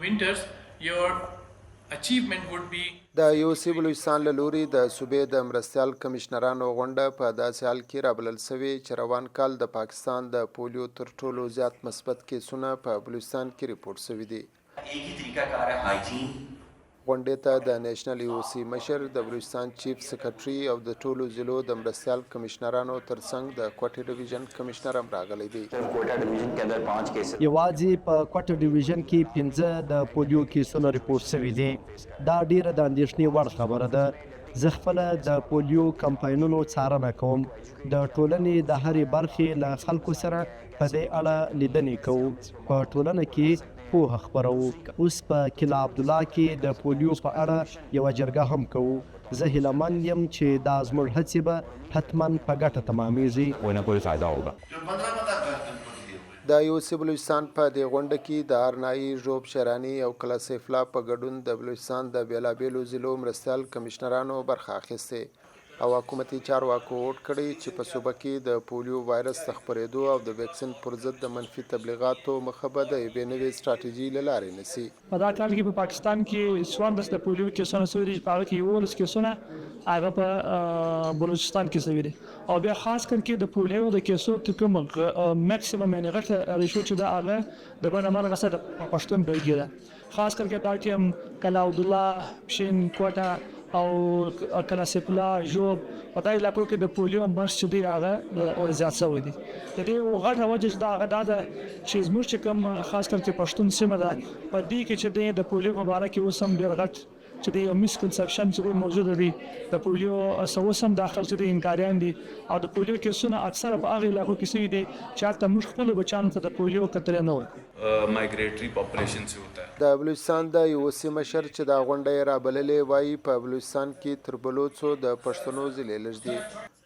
winters, your achievement would be. د یو سی بلوچستان له لوري د صوبې د مرستیال کمشنرانو غونډه په داسې حال کې رابلل سوې چې روان کال د پاکستان د پولیو تر ټولو زیات مثبت کیسونه په بلوچستان کې ریپورټ شوي دي. एक ही तरीका कार है हाइजीन. غونډې ته د نېشنل یو سی مشر د بلوچستان چیف سیکرټري او د ټولو ضلعو د مرستیال کمشنرانو ترڅنګ د کوټې ډیویژن کمشنر هم راغلی دی. कोटा डिवीजन के अंदर 5 केस یوازې په کوټه ډیویژن کې 15 د پولیو کیسونه ریپورټ شوي دي. دا ډیره د اندېښنې وړ خبره ده. زه خپله د پولیو کمپاینونو څارنه کوم. د ټولنې د هرې برخې له خلکو سره په دې اړه لیدنې کوو. په ټولنه کې پوهه خپروو. اوس په کلا عبدالله کې د پولیو په اړه یوه جرګه هم کوو. زه هیلهمند یم چې دا زموږ هڅې به حتما په ګټه تمامیږي. कोई ना कोई फ़ायदा होगा. د یو سی بلوچستان په دې غونډه کې د ارنایي ژوب شرانی او کلا سیفلا په ګډون د بلوچستان د بیلابیلو ضلعو مرستیال کمشنرانو برخه اخیستې او حکومتي چارواکو هوډ کړی چې په صوبه کې د پولیو وایرس د خپرېدو او د ویکسین پر ضد د منفي تبلیغاتو مخه به د یوې نوې سټراټیژي له لارې نیسي. په دا کال کې په پاکستان کې 14 د پولیو کیسونه شوي دي. په هغه کې 11 کیسونه هغه په بلوچستان کې شوي دي او بیا خاص کر کې د پولیو د کیسو کوم میکسیمم یعنې غټه ریشو چې دا هغه د بڼه مرغه سره په پښتون بلګي ده. خاص کر کې دا ټیم کلا عبدالله، پشین، کوټه او کلا سیفلا، ژوب په دې علاقو کې د پولیو مرض چې دی هغه زیات شوی دی. د دې غټه وجه چې دا هغه دا ده چې زموږ چې کوم خاص کر کې پښتون سیمه ده په دې کې چې د پولیو په باره کې اوس هم ډېر غټ چې د یو مسکنسپشن چې موجود دي. د پولیو اوس هم داخل چې د انکاریان دي او د پولیو کیسونه اکثره په هغه علاقو کې شوي دي چې هلته موږ خپلو بچیانو ته د پولیو کتلې نه وي. माइग्रेटरी पॉपुलेशन से होता है. د بلوچستان د یو سی مشر چې دا غونډه یې رابللې وایي په بلوچستان کې تر بلوڅو د پښتنو ضلع لږ دي.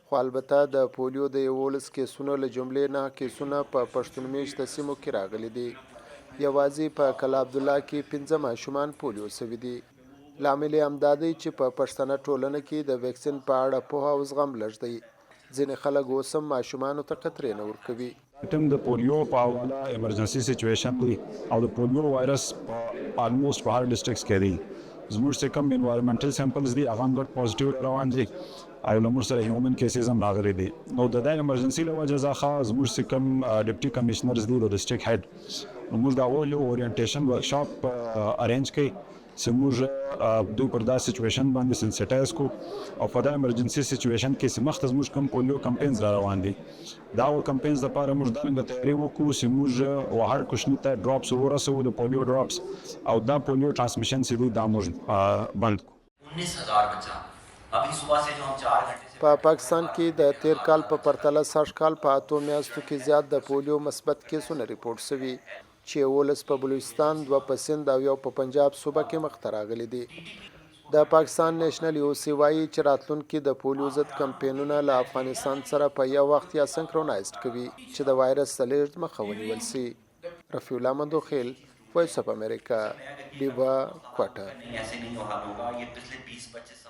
خو البته د پولیو د 11 کیسونو له جملې نه کیسونه په پښتون میشته سیمو کې راغلي دي. یوازې په کلا عبدالله کې 15 ماشومان پولیو شوي دي. لامل یې همدا دی چې په پښتنه ټولنه کې د ویکسین په اړه پوهه او زغم لږ دی. ځینې خلک اوس هم ماشومانو ته قطرې نه ورکوي. ټیم د پولیو په حواله ایمرجنسي سچویشن دی او د پولیو وایرس په آلموست په هر ډسټرکټس کې دی. زموږ چې کوم انوایرمنټل سیمپلز دي هغه هم ګډ پازیټیو روان دي او له موږ سره هیومن کیسز هم راغلي دي. نو د دې ایمرجنسي له وجې څخه زموږ چې کوم ډیپټي کمشنرز دي د ډسټرکټ هیډ نو موږ دا یو اورینټیشن ورکشاپ ارینج کړي چې موږ دوی پر دا سچویشن باندې سنسټایز کو او په دا ایمرجنسي سچویشن کې چې مخته زموږ کوم پولیو کمپینز را روان دي دا کمپینز لپاره موږ دا څنګه تیاری وکړو چې موږ هر کوشنی ته ډراپس ورسو د پولیو ډراپس او دا پولیو ټرانسمیشن چې دا موږ بند کو. 19000 بچا अभी सुबह से जो हम 4 घंटे से په پاکستان کې د تیر کال په پرتله 60 کال په 8 میاشتو کې زیات د پولیو مثبت کیسونه ریپورټ شوي چې 11 په بلوچستان، 2 په سند او 1 په پنجاب صوبه کې مخته راغلي دي. د پاکستان نېشنل یو سی وایي چې راتلونکي د پولیو ضد کمپینونه له افغانستان سره په یو وخت یا سنکرونایزډ کوي چې د وایرس د لیږد مخه ونیول شي. رفیع الله مندوخیل، وایس اف امریکا، ډیوا کوټه. ऐसे नहीं हाल होगा. ये पिछले 20-25